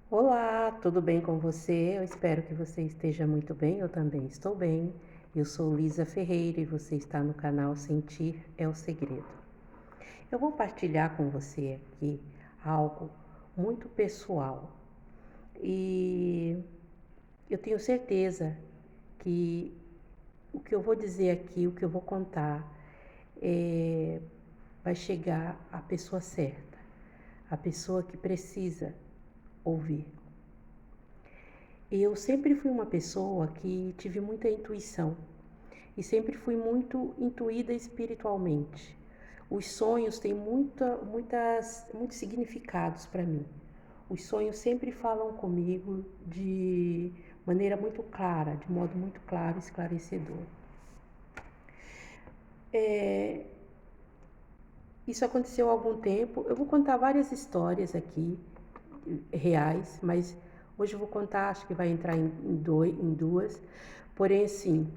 Olá, tudo bem com você? Eu espero que você esteja muito bem, eu também estou bem. Eu sou Lisa Ferreira e você está no canal Sentir é o Segredo. Eu vou partilhar com você aqui algo muito pessoal e eu tenho certeza que o que eu vou dizer aqui, o que eu vou contar, é, vai chegar à pessoa certa, à pessoa que precisa ouvir. Eu sempre fui uma pessoa que tive muita intuição e sempre fui muito intuída espiritualmente. Os sonhos têm muitos significados para mim. Os sonhos sempre falam comigo de maneira muito clara, de modo muito claro e esclarecedor. Isso aconteceu há algum tempo. Eu vou contar várias histórias aqui, reais, mas hoje eu vou contar, acho que vai entrar em duas. Porém, assim,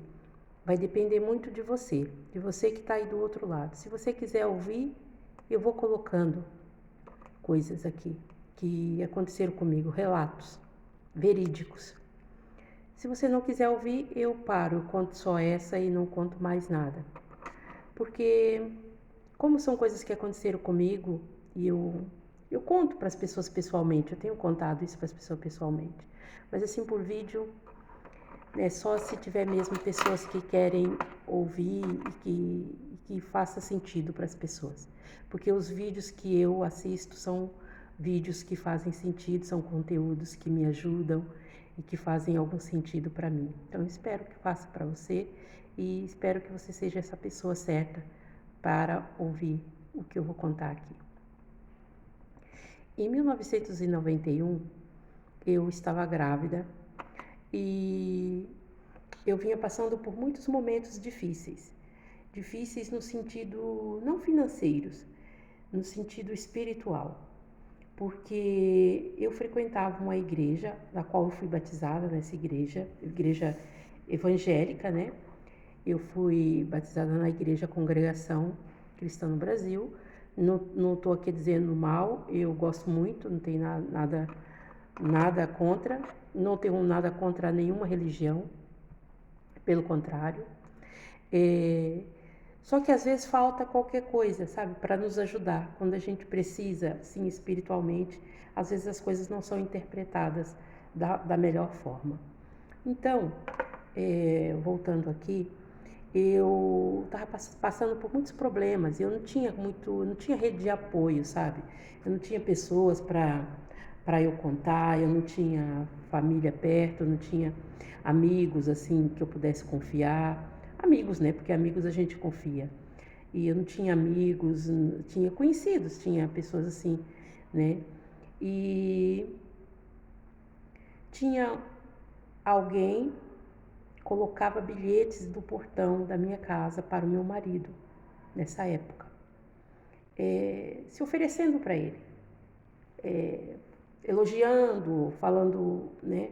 vai depender muito de você que está aí do outro lado. Se você quiser ouvir, eu vou colocando coisas aqui que aconteceram comigo, relatos verídicos. Se você não quiser ouvir, eu paro, eu conto só essa e não conto mais nada. Porque, como são coisas que aconteceram comigo e eu conto para as pessoas pessoalmente, eu tenho contado isso para as pessoas pessoalmente. Mas assim, por vídeo, é só se tiver mesmo pessoas que querem ouvir e que faça sentido para as pessoas. Porque os vídeos que eu assisto são vídeos que fazem sentido, são conteúdos que me ajudam e que fazem algum sentido para mim. Então, eu espero que faça para você e espero que você seja essa pessoa certa para ouvir o que eu vou contar aqui. Em 1991, eu estava grávida e eu vinha passando por muitos momentos difíceis. Difíceis no sentido não financeiros, no sentido espiritual. Porque eu frequentava uma igreja, da qual eu fui batizada nessa igreja evangélica, né? Eu fui batizada na igreja Congregação Cristã no Brasil. Não estou aqui dizendo mal, eu gosto muito, não tenho nada contra, não tenho nada contra nenhuma religião, pelo contrário. Só que às vezes falta qualquer coisa, sabe, para nos ajudar. Quando a gente precisa, sim, espiritualmente, às vezes as coisas não são interpretadas da melhor forma. Então, voltando aqui, eu estava passando por muitos problemas. Eu não tinha rede de apoio, sabe? Eu não tinha pessoas para eu contar, eu não tinha família perto, eu não tinha amigos assim que eu pudesse confiar. Amigos, né? Porque amigos a gente confia. E eu não tinha amigos, tinha conhecidos, tinha pessoas assim, né? E tinha alguém colocava bilhetes do portão da minha casa para o meu marido nessa época, se oferecendo para ele, elogiando, falando, né,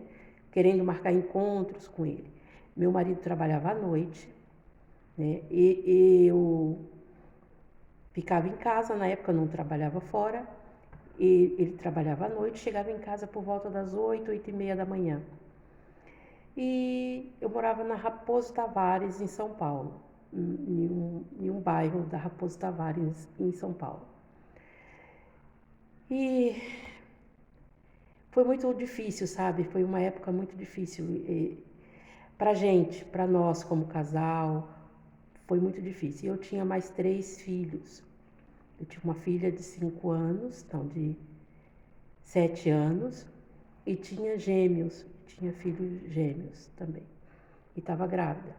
querendo marcar encontros com ele. Meu marido trabalhava à noite, né, e eu ficava em casa, na época eu não trabalhava fora, e ele trabalhava à noite, chegava em casa por volta das 8h30 da manhã. E eu morava na Raposo Tavares, em São Paulo, em um bairro da Raposo Tavares, em São Paulo. E foi muito difícil, sabe? Foi uma época muito difícil pra gente, pra nós como casal, foi muito difícil. Eu tinha mais 3 filhos. Eu tinha uma filha de 5 anos, não, de 7 anos, e tinha gêmeos, tinha filhos gêmeos também, e estava grávida.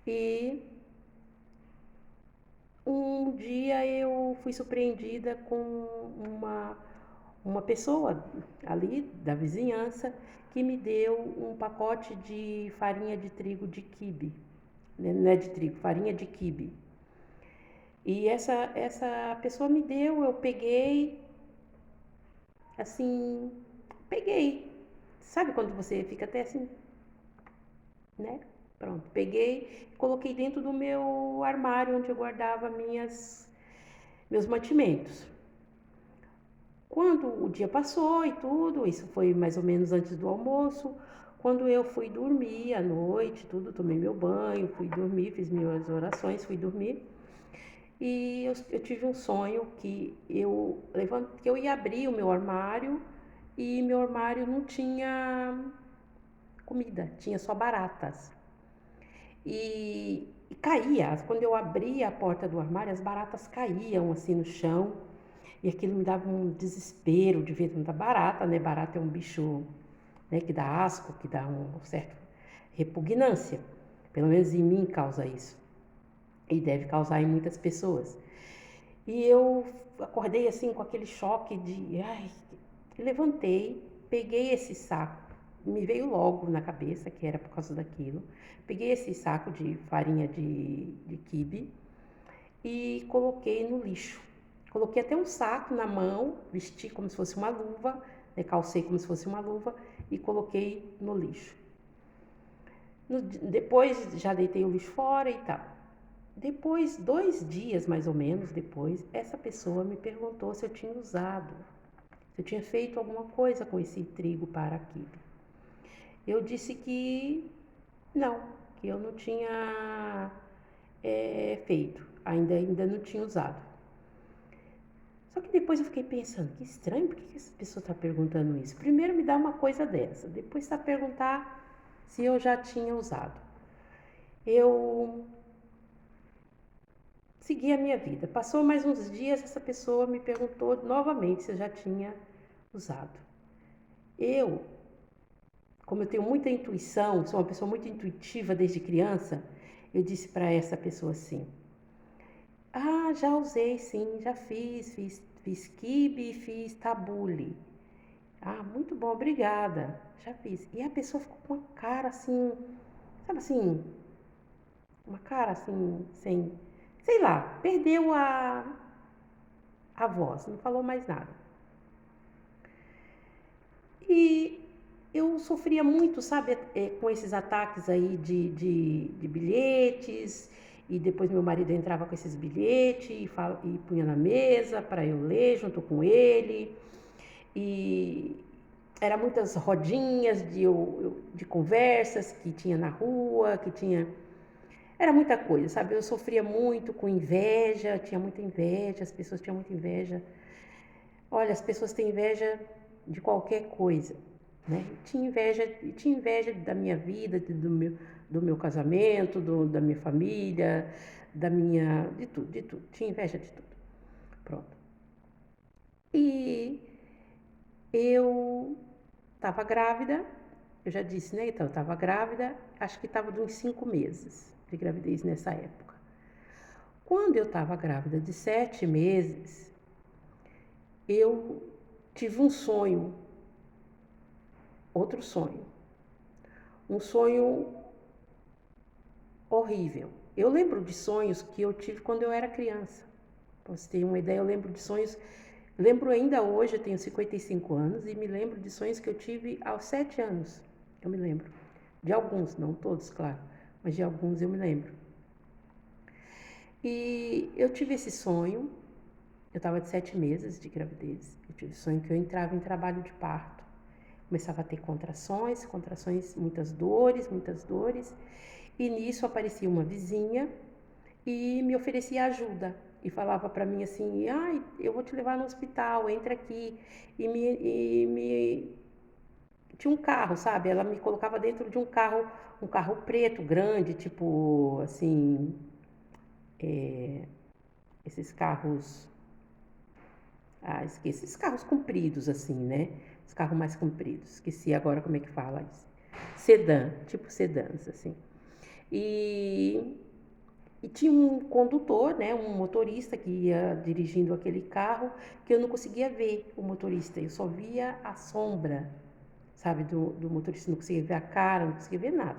E um dia eu fui surpreendida com uma pessoa ali da vizinhança que me deu um pacote de farinha de trigo de quibe, não é de trigo, farinha de quibe. E essa pessoa me deu, eu peguei, assim, peguei. Sabe quando você fica até assim, né? Pronto, peguei, coloquei dentro do meu armário onde eu guardava meus mantimentos. Quando o dia passou e tudo, isso foi mais ou menos antes do almoço, quando eu fui dormir à noite, tudo, tomei meu banho, fui dormir, fiz minhas orações, fui dormir. E eu tive um sonho que eu ia abrir o meu armário e meu armário não tinha comida, tinha só baratas. E caía, quando eu abria a porta do armário, as baratas caíam assim no chão. E aquilo me dava um desespero de ver tanta barata, né? Barata é um bicho, né, que dá asco, que dá um certo repugnância. Pelo menos em mim causa isso. E deve causar em muitas pessoas. E eu acordei assim com aquele choque de, ai, levantei, peguei esse saco, me veio logo na cabeça que era por causa daquilo. Peguei esse saco de farinha de quibe e coloquei no lixo. Coloquei até um saco na mão, vesti como se fosse uma luva, né, calcei como se fosse uma luva e coloquei no lixo. Depois já deitei o lixo fora e tal. Depois, 2 dias mais ou menos depois, essa pessoa me perguntou se eu tinha usado, se eu tinha feito alguma coisa com esse trigo para quibe. Eu disse que não, que eu não tinha feito, ainda não tinha usado. Só que depois eu fiquei pensando, que estranho, por que essa pessoa está perguntando isso? Primeiro me dá uma coisa dessa, depois está perguntar se eu já tinha usado. Eu segui a minha vida. Passou mais uns dias, essa pessoa me perguntou novamente se eu já tinha usado. Eu, como eu tenho muita intuição, sou uma pessoa muito intuitiva desde criança, eu disse para essa pessoa assim: ah, já usei sim, já fiz quibe e fiz tabule. Ah, muito bom, obrigada, já fiz. E a pessoa ficou com uma cara assim, sabe assim, uma cara assim, sem, sei lá, perdeu a voz, não falou mais nada. E eu sofria muito, sabe, com esses ataques aí de bilhetes, e depois meu marido entrava com esses bilhetes e punha na mesa para eu ler junto com ele. E era muitas rodinhas de conversas que tinha na rua, que tinha... Era muita coisa, sabe? Eu sofria muito com inveja, tinha muita inveja, as pessoas tinham muita inveja. Olha, as pessoas têm inveja de qualquer coisa, né? Tinha inveja da minha vida, do meu casamento, da minha família, de tudo. Tinha inveja de tudo. Pronto. E eu estava grávida, eu já disse, né? Então, eu estava grávida, acho que estava de uns 5 meses de gravidez nessa época. Quando eu estava grávida de 7 meses, eu tive um sonho, outro sonho. Um sonho horrível. Eu lembro de sonhos que eu tive quando eu era criança. Pra você ter uma ideia, eu lembro de sonhos. Lembro ainda hoje, eu tenho 55 anos, e me lembro de sonhos que eu tive aos 7 anos. Eu me lembro. De alguns, não todos, claro, mas de alguns eu me lembro. E eu tive esse sonho, eu estava de 7 meses de gravidez. Eu tive sonho que eu entrava em trabalho de parto. Começava a ter contrações, muitas dores. E nisso aparecia uma vizinha e me oferecia ajuda. E falava para mim assim, ai, eu vou te levar no hospital, entra aqui. Tinha um carro, sabe? Ela me colocava dentro de um carro preto, grande, tipo, assim, esses carros, esqueci, esses carros compridos, assim, né? Os carros mais compridos, esqueci agora como é que fala isso. Sedã, tipo sedãs, assim. E tinha um condutor, né, um motorista que ia dirigindo aquele carro, que eu não conseguia ver o motorista, eu só via a sombra, sabe, do motorista, não conseguia ver a cara, não conseguia ver nada.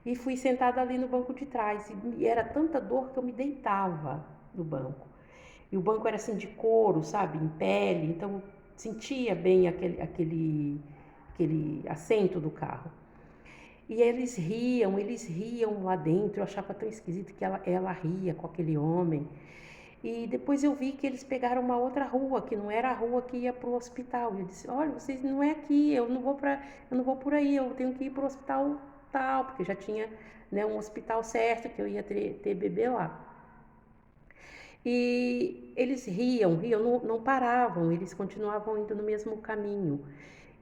E fui sentada ali no banco de trás, e era tanta dor que eu me deitava no banco. E o banco era assim de couro, sabe, em pele, então sentia bem aquele assento do carro. E eles riam lá dentro, eu achava tão esquisito que ela ria com aquele homem. E depois eu vi que eles pegaram uma outra rua, que não era a rua que ia para o hospital. E eu disse, olha, vocês não é aqui, eu não vou por aí, eu tenho que ir para o hospital tal, porque já tinha, né, um hospital certo que eu ia ter bebê lá. E eles riam, não paravam, eles continuavam indo no mesmo caminho.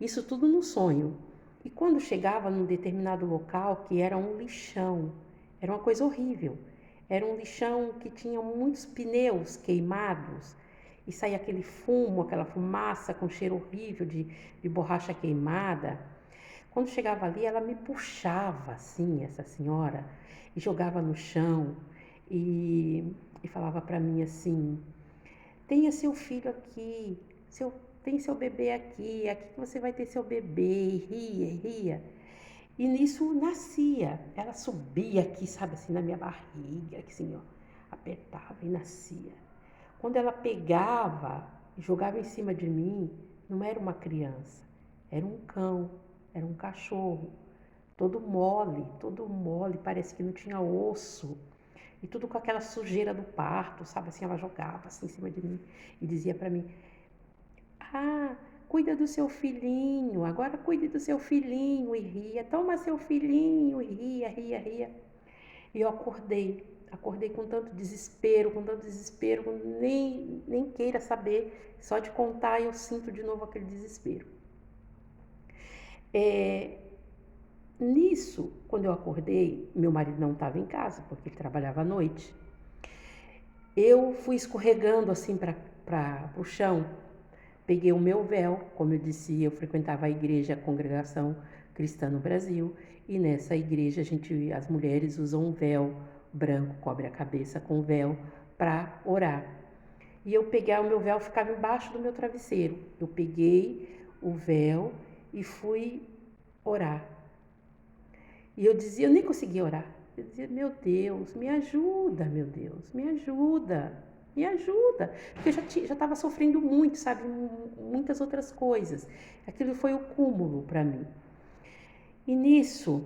Isso tudo no sonho. E quando chegava num determinado local que era um lixão, era uma coisa horrível. Era um lixão que tinha muitos pneus queimados e saía aquele fumo, aquela fumaça com cheiro horrível de borracha queimada. Quando chegava ali, ela me puxava assim, essa senhora, e jogava no chão e falava para mim assim: tenha seu filho aqui, tem seu bebê aqui, aqui que você vai ter seu bebê, e ria, e ria. E nisso nascia, ela subia aqui, sabe assim, na minha barriga, assim, ó, apertava e nascia. Quando ela pegava e jogava em cima de mim, não era uma criança, era um cão, era um cachorro, todo mole, parece que não tinha osso. E tudo com aquela sujeira do parto, sabe assim, ela jogava assim em cima de mim e dizia para mim: ah, cuida do seu filhinho, agora cuide do seu filhinho, e ria, toma seu filhinho, e ria, ria, ria. E eu acordei com tanto desespero, nem queira saber, só de contar eu sinto de novo aquele desespero. Nisso, quando eu acordei, meu marido não estava em casa, porque ele trabalhava à noite. Eu fui escorregando assim para o chão, peguei o meu véu, como eu disse, eu frequentava a igreja, a congregação cristã no Brasil, e nessa igreja as mulheres usam um véu branco, cobre a cabeça com véu para orar. E eu peguei o meu véu, ficava embaixo do meu travesseiro. Eu peguei o véu e fui orar. E eu dizia, eu nem conseguia orar. Eu dizia, meu Deus, me ajuda, meu Deus, me ajuda, me ajuda. Porque eu já estava sofrendo muito, sabe, muitas outras coisas. Aquilo foi o cúmulo para mim. E nisso,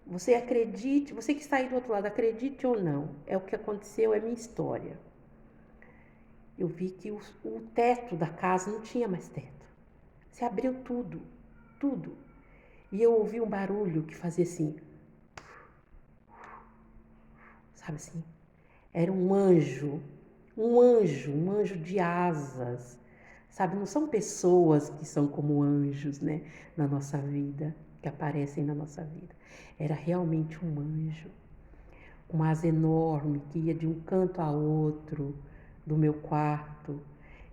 você acredite, você que está aí do outro lado, acredite ou não, é o que aconteceu, é minha história. Eu vi que o teto da casa não tinha mais teto. Se abriu tudo, tudo. E eu ouvi um barulho que fazia assim, sabe assim? Era um anjo de asas, sabe? Não são pessoas que são como anjos, né? Na nossa vida, que aparecem na nossa vida. Era realmente um anjo, com uma asa enorme que ia de um canto a outro do meu quarto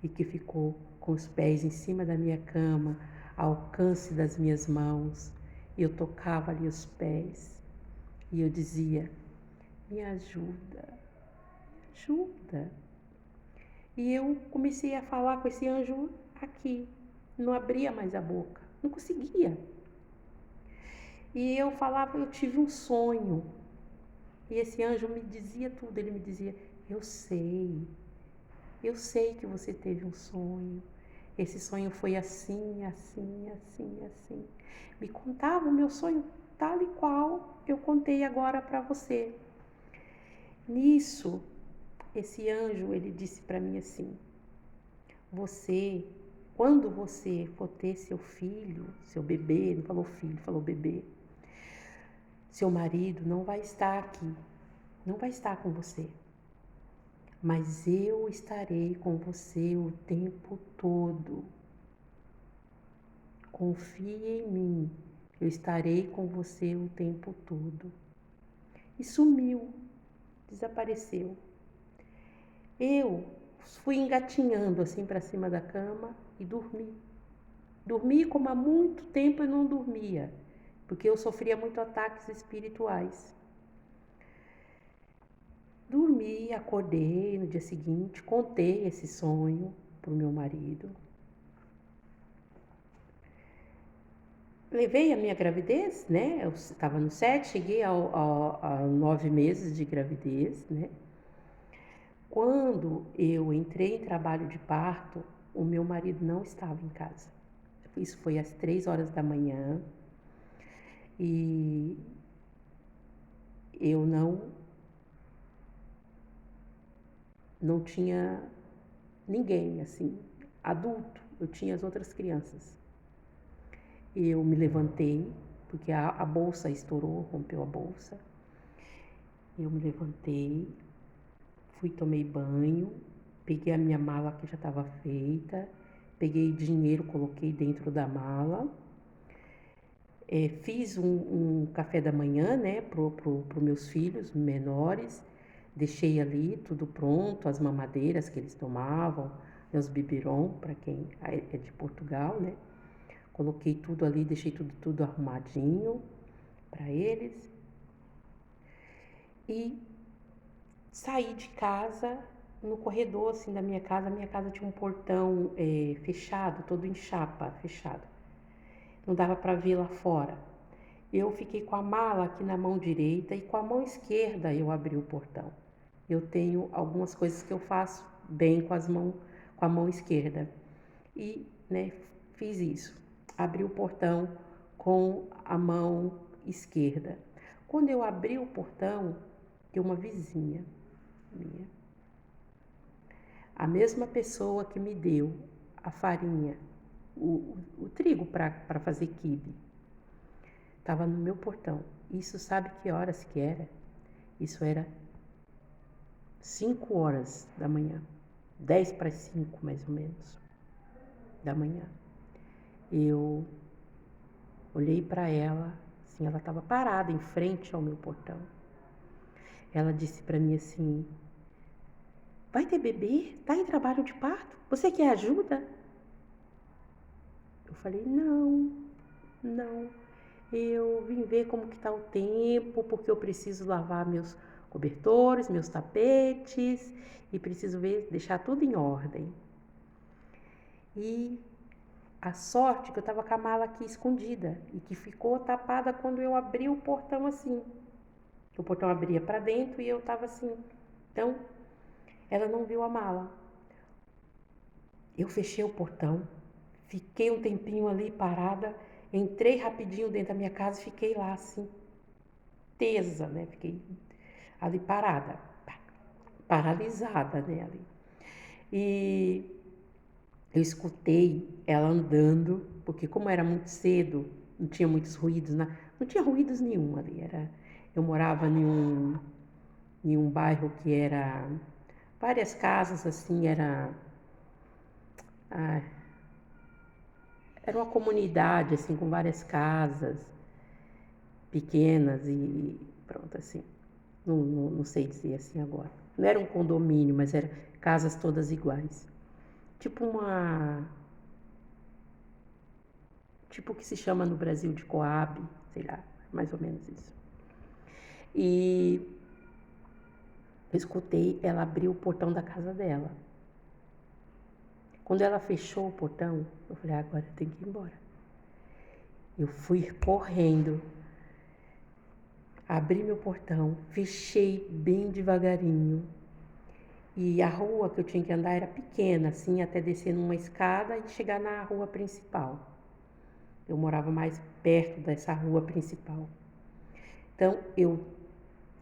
e que ficou com os pés em cima da minha cama, ao alcance das minhas mãos. E eu tocava ali os pés e eu dizia: me ajuda, me ajuda. E eu comecei a falar com esse anjo aqui, não abria mais a boca, não conseguia. E eu falava, eu tive um sonho. E esse anjo me dizia tudo, ele me dizia: eu sei que você teve um sonho. Esse sonho foi assim, assim, assim, assim. Me contava o meu sonho tal e qual eu contei agora para você. Nisso, esse anjo, ele disse para mim assim: quando você for ter seu filho, seu bebê, não falou filho, falou bebê, seu marido não vai estar aqui, não vai estar com você. Mas eu estarei com você o tempo todo. Confie em mim, eu estarei com você o tempo todo. E sumiu, desapareceu. Eu fui engatinhando assim para cima da cama e dormi. Dormi como há muito tempo eu não dormia, porque eu sofria muito ataques espirituais. Dormi, acordei no dia seguinte, contei esse sonho para o meu marido. Levei a minha gravidez, né? Eu estava no 7, cheguei a 9 meses de gravidez, né? Quando eu entrei em trabalho de parto, o meu marido não estava em casa. Isso foi às 3 horas da manhã e eu não não tinha ninguém, assim, adulto. Eu tinha as outras crianças. Eu me levantei, porque a bolsa estourou, rompeu a bolsa. Eu me levantei, tomei banho, peguei a minha mala que já estava feita, peguei dinheiro, coloquei dentro da mala, fiz um café da manhã, né, pro meus filhos menores, deixei ali tudo pronto, as mamadeiras que eles tomavam, né, os biberon, para quem é de Portugal, né, coloquei tudo ali, deixei tudo arrumadinho para eles e saí de casa. No corredor assim da minha casa tinha um portão fechado, todo em chapa, fechado. Não dava para ver lá fora. Eu fiquei com a mala aqui na mão direita e com a mão esquerda eu abri o portão. Eu tenho algumas coisas que eu faço bem com a mão esquerda. E, né, fiz isso. Abri o portão com a mão esquerda. Quando eu abri o portão, tem uma vizinha minha. A mesma pessoa que me deu a farinha, o trigo para fazer quibe, estava no meu portão. Isso sabe que horas que era? Isso era 5 horas da manhã, 10 para as 5 mais ou menos da manhã. Eu olhei para ela, assim, ela estava parada em frente ao meu portão. Ela disse para mim assim: vai ter bebê? Tá em trabalho de parto? Você quer ajuda? Eu falei: não. Eu vim ver como que tá o tempo, porque eu preciso lavar meus cobertores, meus tapetes e preciso deixar tudo em ordem. E a sorte que eu tava com a mala aqui escondida e que ficou tapada quando eu abri o portão assim. O portão abria para dentro e eu tava assim. Então, ela não viu a mala. Eu fechei o portão, fiquei um tempinho ali parada, entrei rapidinho dentro da minha casa e fiquei lá assim, tesa, né? Fiquei ali parada, paralisada, né? Ali. E eu escutei ela andando, porque como era muito cedo, não tinha muitos ruídos, não tinha ruídos nenhum ali. Eu morava em um bairro que era várias casas, assim, era uma comunidade, assim, com várias casas pequenas e pronto, assim. Não sei dizer assim agora. Não era um condomínio, mas eram casas todas iguais. Tipo tipo o que se chama no Brasil de Coab, sei lá, mais ou menos isso. E eu escutei ela abrir o portão da casa dela. Quando ela fechou o portão, eu falei: agora eu tenho que ir embora. Eu fui correndo, abri meu portão, fechei bem devagarinho. E a rua que eu tinha que andar era pequena, assim, até descer numa escada e chegar na rua principal. Eu morava mais perto dessa rua principal. Então, eu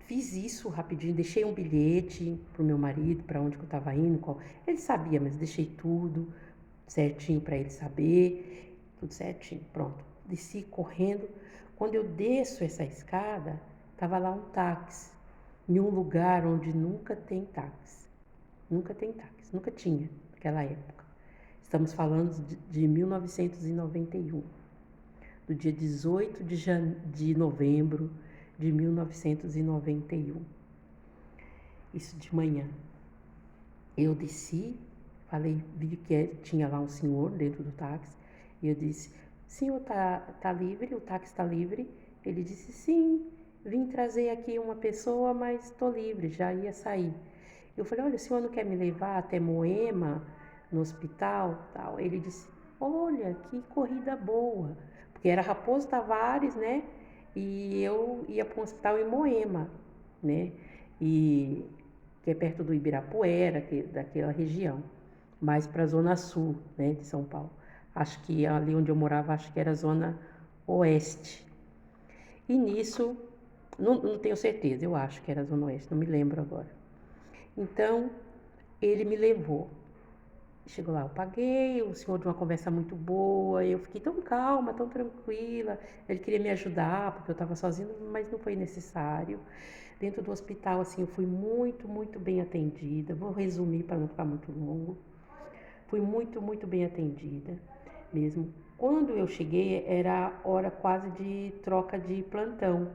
fiz isso rapidinho, deixei um bilhete pro meu marido, para onde que eu estava indo. Ele sabia, mas deixei tudo certinho para ele saber, tudo certinho, pronto. Desci correndo. Quando eu desço essa escada, tava lá um táxi, em um lugar onde nunca tem táxi. Nunca tem táxi, nunca tinha naquela época. Estamos falando de 1991, do dia 18 de novembro de 1991. Isso de manhã. Eu desci, vi que tinha lá um senhor dentro do táxi, e eu disse: senhor, tá livre? O táxi tá livre? Ele disse: sim, vim trazer aqui uma pessoa, mas estou livre, já ia sair. Eu falei: olha, o senhor não quer me levar até Moema, no hospital? Tal. Ele disse: olha, que corrida boa. Porque era Raposo Tavares, né? E eu ia para um hospital em Moema, né? Que é perto do Ibirapuera, daquela região. Mais para a zona sul, né, de São Paulo. Acho que ali onde eu morava, acho que era a zona oeste. E nisso, não tenho certeza, eu acho que era a zona oeste, não me lembro agora. Então, ele me levou. Chegou lá, eu paguei, o senhor de uma conversa muito boa, eu fiquei tão calma, tão tranquila. Ele queria me ajudar, porque eu estava sozinha, mas não foi necessário. Dentro do hospital, assim, eu fui muito, muito bem atendida. Vou resumir para não ficar muito longo. Fui muito, muito bem atendida mesmo. Quando eu cheguei, era hora quase de troca de plantão.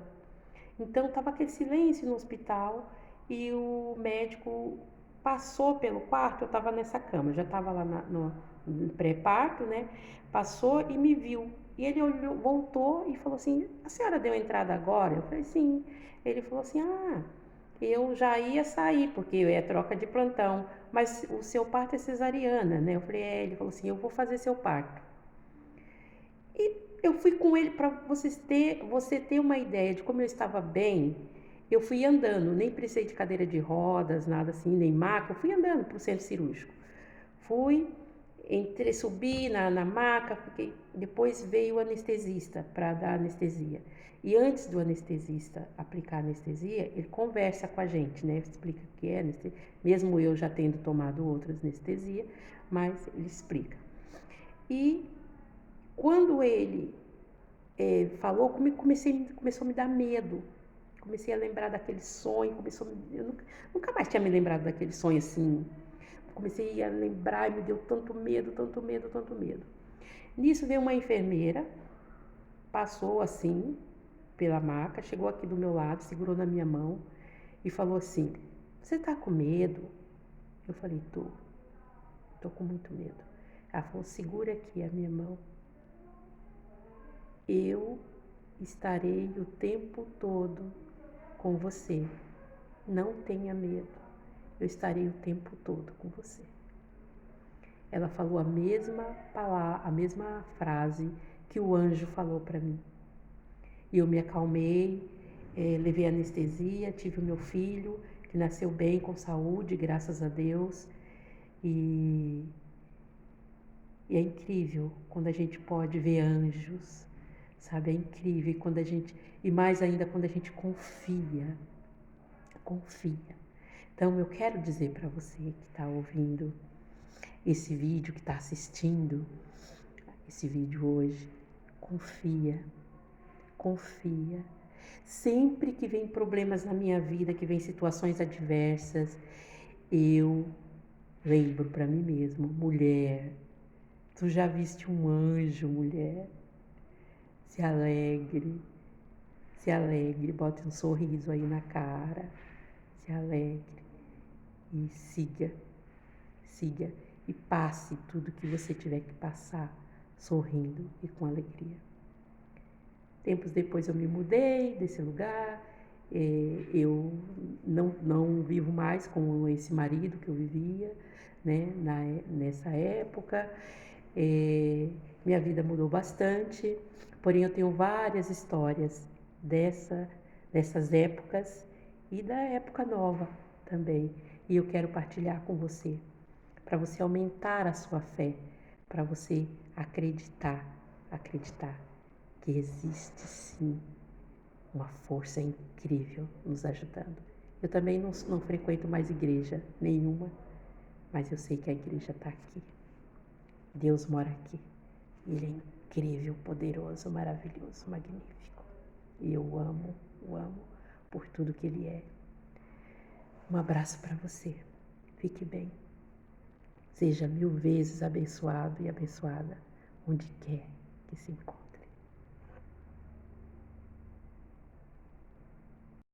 Então estava aquele silêncio no hospital e o médico passou pelo quarto, eu estava nessa cama, já estava lá no pré-parto, né? Passou e me viu. E ele olhou, voltou e falou assim: a senhora deu entrada agora? Eu falei: sim. Ele falou assim: ah, eu já ia sair, porque é troca de plantão, mas o seu parto é cesariana, né? Eu falei: é. Ele falou assim: eu vou fazer seu parto. E eu fui com ele para você ter uma ideia de como eu estava bem. Eu fui andando, nem precisei de cadeira de rodas, nada assim, nem maca. Eu fui andando para o centro cirúrgico. Fui, subi na maca, fiquei, depois veio o anestesista para dar anestesia. E antes do anestesista aplicar anestesia, ele conversa com a gente, né? Explica o que é anestesia, mesmo eu já tendo tomado outras anestesia, mas ele explica. E quando ele falou, começou a me dar medo. Comecei a lembrar daquele sonho, eu nunca mais tinha me lembrado daquele sonho assim. Comecei a lembrar e me deu tanto medo, tanto medo, tanto medo. Nisso veio uma enfermeira, passou assim pela maca, chegou aqui do meu lado, segurou na minha mão e falou assim: você tá com medo? Eu falei: tô com muito medo. Ela falou: segura aqui a minha mão. Eu estarei o tempo todo com você. Não tenha medo. Eu estarei o tempo todo com você. Ela falou a mesma palavra, a mesma frase que o anjo falou para mim. E eu me acalmei, levei anestesia, tive o meu filho, que nasceu bem, com saúde, graças a Deus. E é incrível quando a gente pode ver anjos, sabe? É incrível quando a gente, e mais ainda quando a gente confia. Então eu quero dizer para você que está ouvindo esse vídeo, que está assistindo esse vídeo hoje, confia. Sempre que vem problemas na minha vida, que vem situações adversas, eu lembro para mim mesma: mulher, tu já viste um anjo, mulher? Se alegre, bote um sorriso aí na cara, se alegre e siga e passe tudo que você tiver que passar sorrindo e com alegria. Tempos depois eu me mudei desse lugar, eu não vivo mais com esse marido que eu vivia, né, nessa época. Minha vida mudou bastante, porém eu tenho várias histórias dessas épocas e da época nova também. E eu quero partilhar com você, para você aumentar a sua fé, para você acreditar que existe sim uma força incrível nos ajudando. Eu também não frequento mais igreja nenhuma, mas eu sei que a igreja está aqui. Deus mora aqui. Ele é incrível, poderoso, maravilhoso, magnífico. E eu amo por tudo que Ele é. Um abraço para você. Fique bem. Seja 1000 vezes abençoado e abençoada onde quer que se encontre.